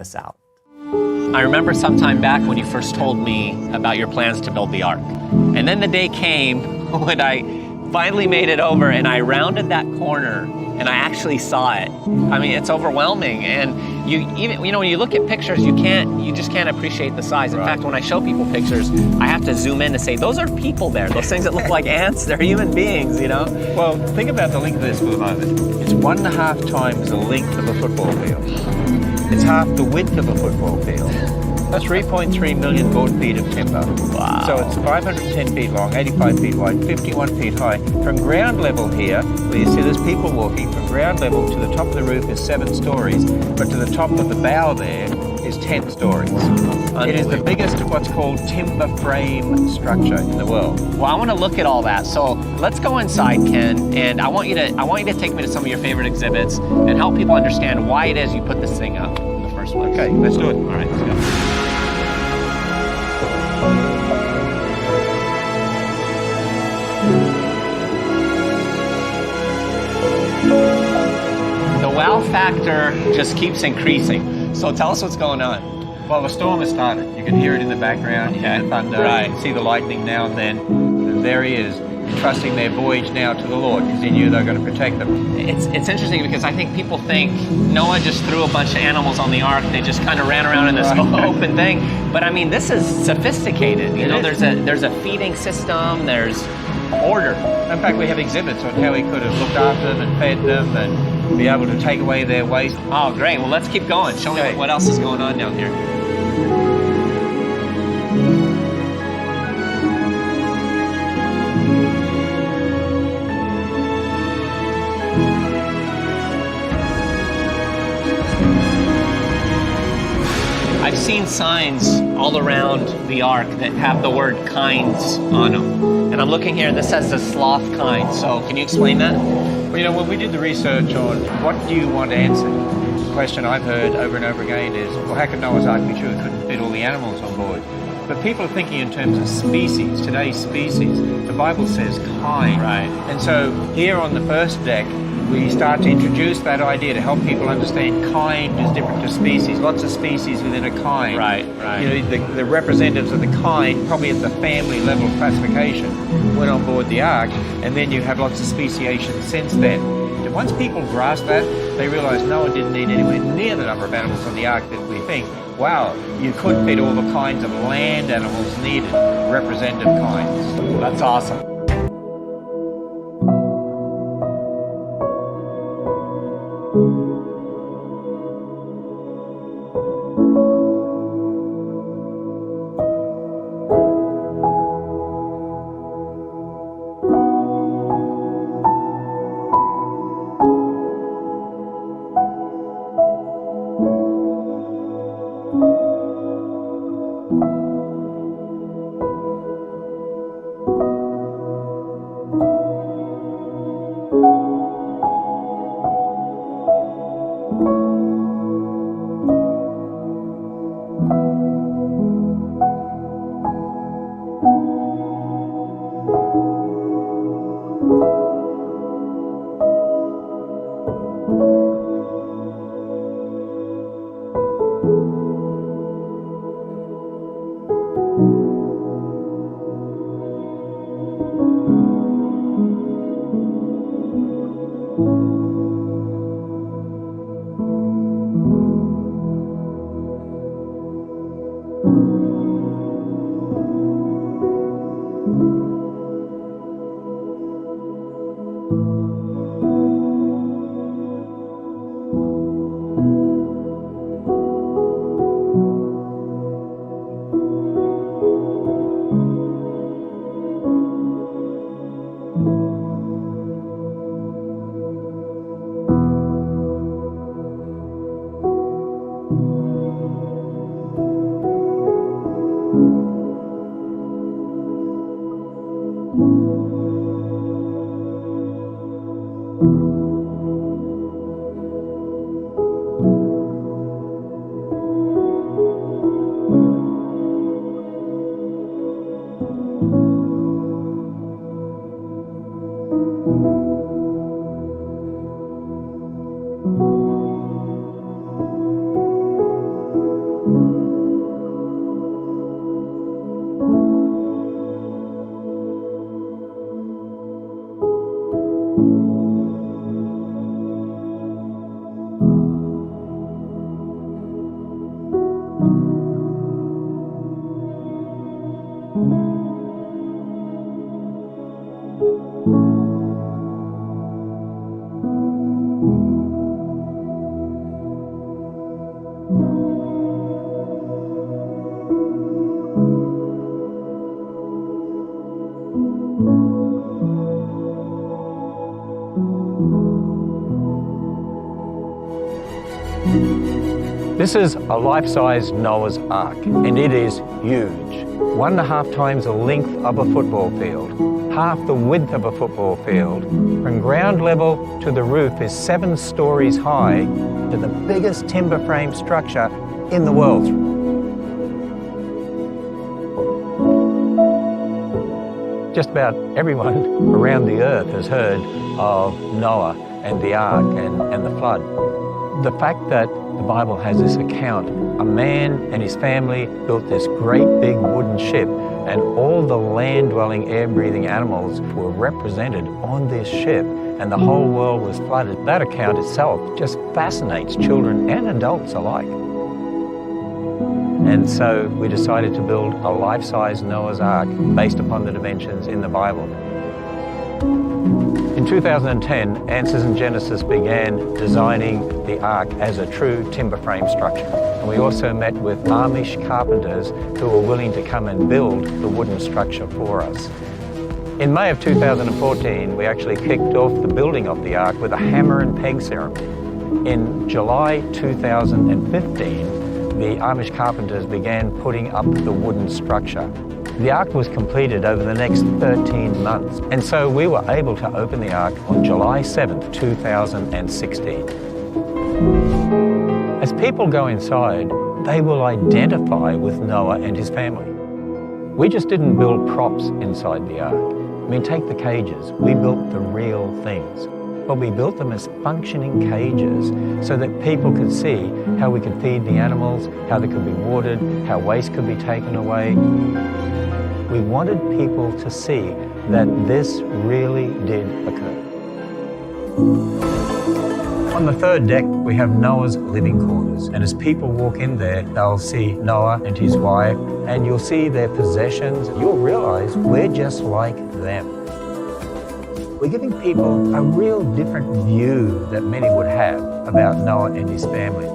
this out. I remember some time back when you first told me about your plans to build the ark. And then the day came when I finally made it over and I rounded that corner and I actually saw it. I mean, it's overwhelming. And when you look at pictures, you just can't appreciate the size. In fact, when I show people pictures, I have to zoom in to say, those are people there. Those things that look like ants, they're human beings, Well, think about the length of this for a moment. It's 1.5 times the length of a football field. It's half the width of a football field. That's 3.3 million board feet of timber. Wow. So it's 510 feet long, 85 feet wide, 51 feet high. From ground level here, where you see there's people walking, from ground level to the top of the roof is 7 stories, but to the top of the bow there is 10 stories. It is the biggest what's called timber frame structure in the world. Well, I want to look at all that. So let's go inside, Ken, and I want you to take me to some of your favorite exhibits and help people understand why it is you put this thing up in the first place. Okay, let's do it. All right, let's go. The wow factor just keeps increasing. So tell us what's going on. Well, the storm has started. You can hear it in the background, you hear the thunder, Right. you can see the lightning now and then. And there he is, entrusting their voyage now to the Lord, because he knew they were going to protect them. It's interesting because I think people think Noah just threw a bunch of animals on the ark. They just kind of ran around in this open thing. But I mean, this is sophisticated. There's a feeding system. There's order. In fact, we have exhibits on how he could have looked after them and fed them and be able to take away their waste. Oh, great. Well, let's keep going. Show me what else is going on down here. I've seen signs all around the ark that have the word kinds on them. And I'm looking here, and this says the sloth kind. So can you explain that? Well, when we did the research on what do you want answered, the question I've heard over and over again is, well, how can Noah's Ark be true? It couldn't fit all the animals on board. But people are thinking in terms of species, today's species. The Bible says kind. Right. And so here on the first deck, we start to introduce that idea to help people understand kind is different to species. Lots of species within a kind. Right. The representatives of the kind, probably at the family level of classification, went on board the ark, and then you have lots of speciation since then. And once people grasp that, they realize Noah didn't need anywhere near the number of animals on the ark that we think. Wow, you could fit all the kinds of land animals needed, representative kinds. That's awesome. This is a life-size Noah's Ark, and it is huge. 1.5 times the length of a football field, half the width of a football field. From ground level to the roof is 7 stories high, to the biggest timber frame structure in the world. Just about everyone around the earth has heard of Noah and the ark and the flood. The fact that the Bible has this account, a man and his family built this great big wooden ship, and all the land-dwelling, air-breathing animals were represented on this ship, and the whole world was flooded. That account itself just fascinates children and adults alike. And so we decided to build a life-size Noah's Ark based upon the dimensions in the Bible. In 2010, Answers in Genesis began designing the Ark as a true timber frame structure. And we also met with Amish carpenters who were willing to come and build the wooden structure for us. In May of 2014, we actually kicked off the building of the Ark with a hammer and peg ceremony. In July 2015, the Amish carpenters began putting up the wooden structure. The Ark was completed over the next 13 months, and so we were able to open the Ark on July 7th, 2016. As people go inside, they will identify with Noah and his family. We just didn't build props inside the Ark. I mean, take the cages. We built the real things. But we built them as functioning cages so that people could see how we could feed the animals, how they could be watered, how waste could be taken away. We wanted people to see that this really did occur. On the third deck, we have Noah's living quarters. And as people walk in there, they'll see Noah and his wife, and you'll see their possessions. You'll realize we're just like them. We're giving people a real different view that many would have about Noah and his family.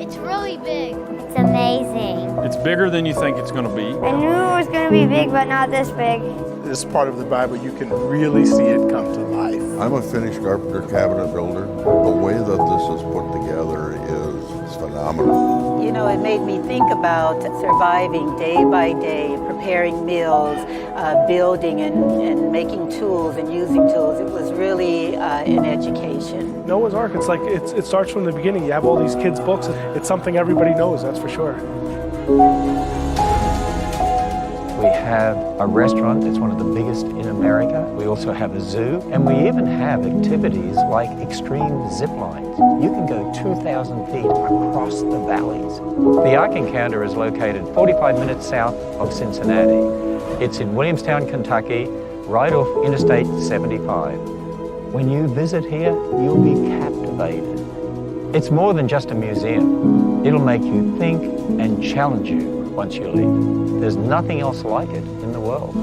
It's really big. It's amazing. It's bigger than you think it's going to be. I knew it was going to be big, but not this big. This part of the Bible, you can really see it come to life. I'm a finished carpenter cabinet builder. The way that this is put together is phenomenal. You know, it made me think about surviving day by day, preparing meals, building and making tools and using tools. It was really an education. Noah's Ark, it's like it starts from the beginning. You have all these kids' books. It's something everybody knows, that's for sure. We have a restaurant that's one of the biggest in America. We also have a zoo, and we even have activities like extreme zip lines. You can go 2,000 feet across the valleys. The Ark Encounter is located 45 minutes south of Cincinnati. It's in Williamstown, Kentucky, right off Interstate 75. When you visit here, you'll be captivated. It's more than just a museum. It'll make you think and challenge you once you leave. There's nothing else like it in the world.